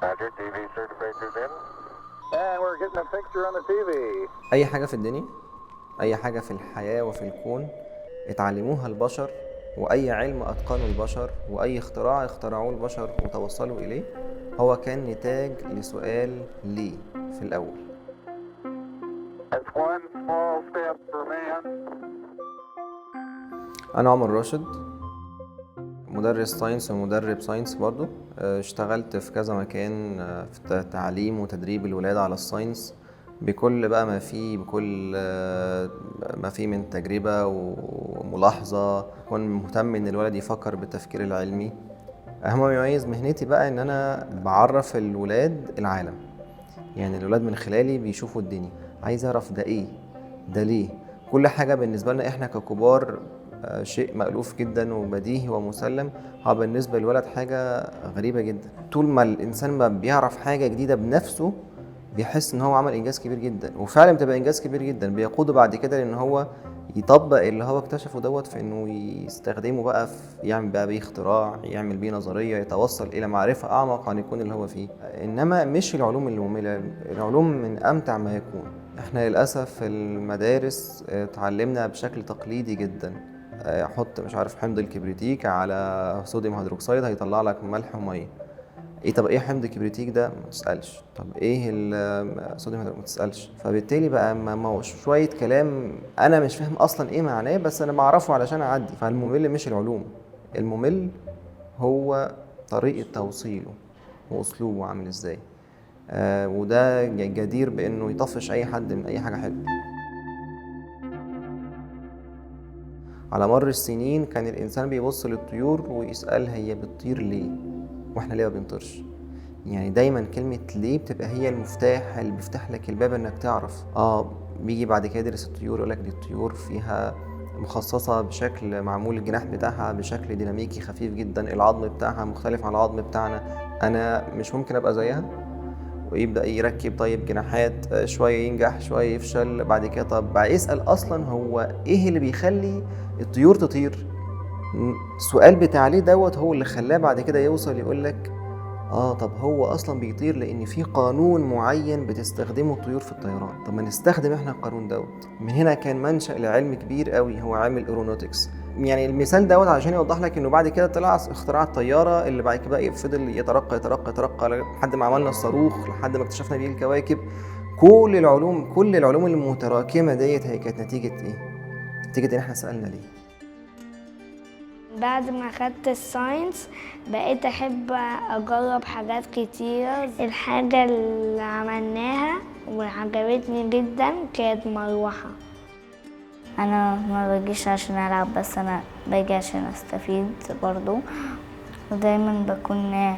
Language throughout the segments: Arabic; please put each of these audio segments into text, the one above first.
Roger, TV certificate's in. And we're getting a picture on the TV. أي حاجة في الدنيا، أي حاجة في الحياة وفي الكون اتعلموها البشر، وأي علم أتقنه البشر، وأي اختراع اخترعوه البشر وتوصلوا إليه، هو كان نتاج لسؤال ليه في الأول. That's one small step for man. أنا عمر راشد، مدرس ساينس ومدرب ساينس برضو. اشتغلت في كذا مكان، في تعليم وتدريب الولاد على الساينس بكل بقى ما فيه، بكل ما فيه من تجربة وملاحظة. كنت مهتم ان الولد يفكر بالتفكير العلمي. اهم ما يميز مهنتي بقى ان انا بعرف الولاد العالم، يعني الولاد من خلالي بيشوفوا الدنيا، عايز يعرف ده ايه، ده ليه. كل حاجة بالنسبة لنا احنا ككبار شيء مألوف جدا وبديهي ومسلم، هو بالنسبة للولد حاجة غريبة جدا. طول ما الإنسان ما بيعرف حاجة جديدة بنفسه بيحس إن هو عمل إنجاز كبير جدا، وفعلا بتبقى إنجاز كبير جدا بيقوده بعد كده لأن هو يطبق اللي هو اكتشفه دوت في إنه يستخدمه بقى في يعمل بقى بيه اختراع، يعمل بيه نظرية، يتوصل إلى معرفة أعمق عن الكون اللي هو فيه. إنما مش العلوم المملة، العلوم من أمتع ما يكون. إحنا للأسف في المدارس اتعلمنا بشكل تقليدي جدا. حط مش عارف حمض الكبريتيك على صوديوم هيدروكسيد هيطلع لك ملح وميه. ايه طب ايه حمض الكبريتيك ده؟ ما تسالش. طب ايه الصوديوم هيدروكسيد؟ ما تسالش. فبالتالي بقى ما هو شويه كلام انا مش فاهم اصلا ايه معناه، بس انا بعرفه علشان اعدي. فالممل مش العلوم، الممل هو طريقه توصيله واسلوبه عامل ازاي. وده جدير بانه يطفش اي حد من اي حاجه حلوه. على مر السنين كان الإنسان بيبص للطيور ويسأل هي بتطير ليه؟ وإحنا ليه ما بنطيرش؟ يعني دايما كلمة ليه بتبقى هي المفتاح اللي بيفتح لك الباب إنك تعرف. بيجي بعد كده يدرس الطيور يقولك دي الطيور فيها مخصصة بشكل، معمول الجناح بتاعها بشكل ديناميكي خفيف جدا، العظم بتاعها مختلف عن العظم بتاعنا، أنا مش ممكن أبقى زيها. ويبدأ يركب طيب جناحات، شوية ينجح شوية يفشل، بعد كده طب بقى يسأل أصلا هو إيه اللي بيخلي الطيور تطير. السؤال بتاع ليه دوت هو اللي خلاه بعد كده يوصل يقولك طب هو اصلا بيطير لان في قانون معين بتستخدمه الطيور في الطيران. طب ما نستخدم احنا القانون دوت. من هنا كان منشأ لعلم كبير قوي هو علم الايرونوتكس. يعني المثال دوت عشان يوضح لك انه بعد كده طلع اختراع الطياره اللي بعد كده فضل يترقى يترقى يترقى لحد ما عملنا الصاروخ، لحد ما اكتشفنا بيه الكواكب. كل العلوم المتراكمه ديت هي كانت نتيجه ايه؟ نتيجه ان احنا سالنا ليه. بعد ما خدت الساينس بقيت أحب أجرب حاجات كتيرة. الحاجة اللي عملناها وعجبتني جدا كانت مروحة. أنا ما بجيش عشان ألعب بس، أنا باجي عشان أستفيد برضو، ودايما بكون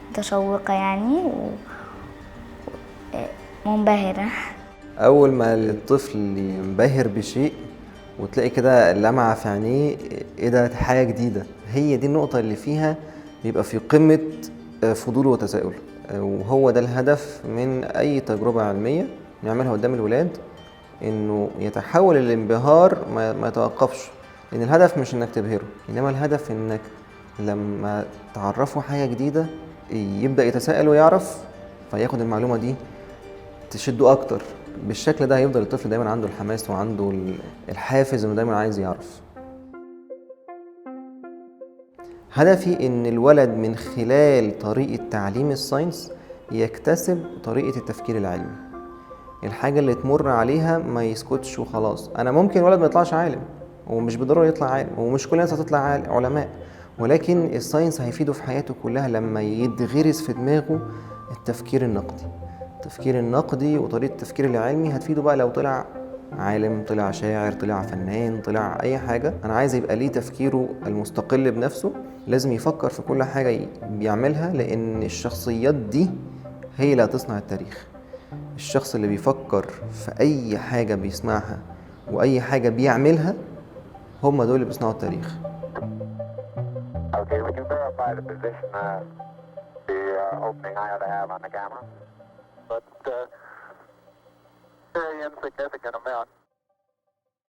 متشوقة يعني ومنبهرة. اول ما الطفل ينبهر بشيء وتلاقي كده لمعة في عينيه، ايه ده، حاجة جديدة، هي دي النقطة اللي فيها بيبقى في قمة فضول وتساؤل. وهو ده الهدف من اي تجربة علمية نعملها قدام الولاد، انه يتحول الانبهار ما يتوقفش. لان الهدف مش انك تبهره، انما الهدف انك لما تعرفه حاجة جديدة يبدأ يتساءل ويعرف، فياخد المعلومة دي تشده اكتر. بالشكل ده هيفضل الطفل دايما عنده الحماس وعنده الحافز انه دايما عايز يعرف. هدفي ان الولد من خلال طريقة تعليم الساينس يكتسب طريقة التفكير العلمي. الحاجة اللي تمر عليها ما يسكتش وخلاص. انا ممكن ولد ما يطلعش عالم، ومش بالضرورة يطلع عالم، ومش كل الناس هتطلع علماء، ولكن الساينس هيفيده في حياته كلها لما يتغرس في دماغه التفكير النقدي. التفكير النقدي وطريقة التفكير العلمي هتفيده بقى لو طلع عالم، طلع شاعر، طلع فنان، طلع أي حاجة. أنا عايز يبقى ليه تفكيره المستقل بنفسه، لازم يفكر في كل حاجة بيعملها، لأن الشخصيات دي هي اللي هتصنع التاريخ. الشخص اللي بيفكر في أي حاجة بيسمعها وأي حاجة بيعملها هم دول اللي بيصنعوا التاريخ. Okay, we can verify the position, the opening I ought to have on the camera. But very insignificant amount.